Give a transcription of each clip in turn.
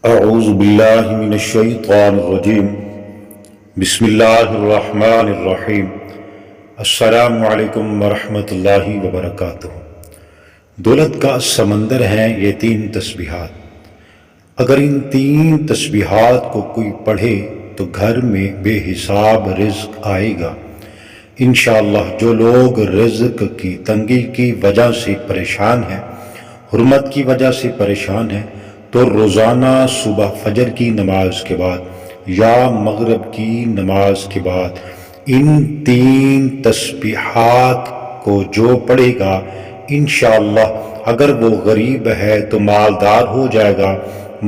اعوذ باللہ من الشیطان الرجیم بسم اللہ الرحمن الرحیم السلام علیکم ورحمۃ اللہ وبرکاتہ۔ دولت کا سمندر ہیں یہ 3 تسبیحات۔ اگر ان 3 تسبیحات کو کوئی پڑھے تو گھر میں بے حساب رزق آئے گا انشاءاللہ۔ جو لوگ رزق کی تنگی کی وجہ سے پریشان ہیں، حرمت کی وجہ سے پریشان ہیں، تو روزانہ صبح فجر کی نماز کے بعد یا مغرب کی نماز کے بعد ان 3 تسبیحات کو جو پڑھے گا انشاءاللہ، اگر وہ غریب ہے تو مالدار ہو جائے گا،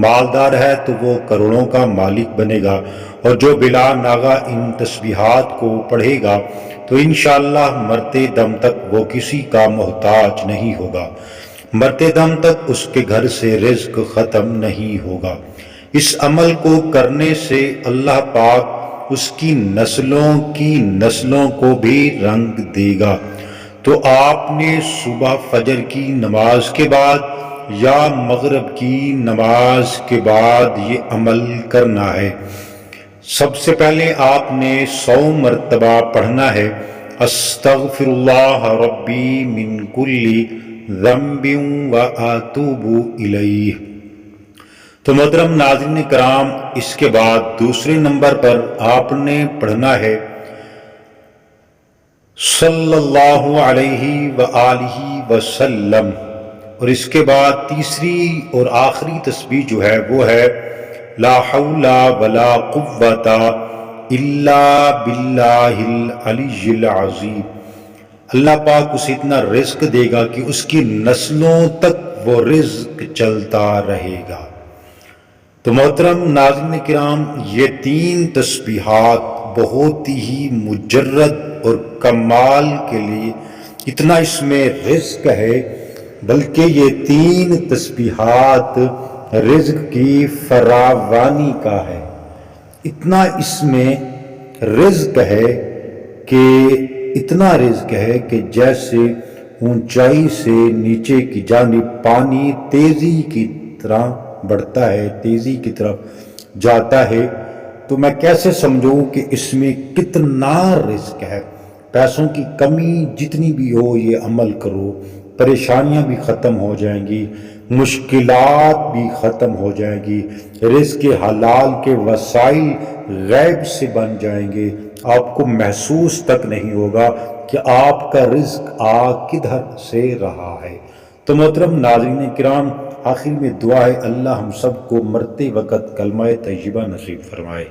مالدار ہے تو وہ کروڑوں کا مالک بنے گا، اور جو بلا ناغہ ان تسبیحات کو پڑھے گا تو انشاءاللہ مرتے دم تک وہ کسی کا محتاج نہیں ہوگا، مرتے دم تک اس کے گھر سے رزق ختم نہیں ہوگا۔ اس عمل کو کرنے سے اللہ پاک اس کی نسلوں کو بھی رنگ دے گا۔ تو آپ نے صبح فجر کی نماز کے بعد یا مغرب کی نماز کے بعد یہ عمل کرنا ہے۔ سب سے پہلے آپ نے 100 مرتبہ پڑھنا ہے استغفر اللہ ربی من کل ذنب واتوب الیہ۔ تو محترم ناظرین کرام، اس کے بعد دوسرے نمبر پر آپ نے پڑھنا ہے صلی اللہ علیہ وآلہ وسلم، اور اس کے بعد تیسری اور آخری تسبیح جو ہے وہ ہے لا حول ولا قوت الا باللہ العلی العظیم۔ اللہ پاک اسے اتنا رزق دے گا کہ اس کی نسلوں تک وہ رزق چلتا رہے گا۔ تو محترم ناظرین کرام، یہ 3 تسبیحات بہت ہی مجرد اور کمال کے لیے اتنا اس میں رزق ہے، بلکہ یہ 3 تسبیحات رزق کی فراوانی کا ہے۔ اتنا اس میں رزق ہے کہ اتنا رزق ہے کہ جیسے اونچائی سے نیچے کی جانب پانی تیزی کی طرح بڑھتا ہے، تیزی کی طرف جاتا ہے، تو میں کیسے سمجھوں کہ اس میں کتنا رزق ہے۔ پیسوں کی کمی جتنی بھی ہو یہ عمل کرو، پریشانیاں بھی ختم ہو جائیں گی، مشکلات بھی ختم ہو جائیں گی، رزق حلال کے وسائل غیب سے بن جائیں گے، آپ کو محسوس تک نہیں ہوگا کہ آپ کا رزق کدھر سے رہا ہے۔ تو محترم ناظرین کرام، آخر میں دعا ہے اللہ ہم سب کو مرتے وقت کلمہ طیبہ نصیب فرمائے۔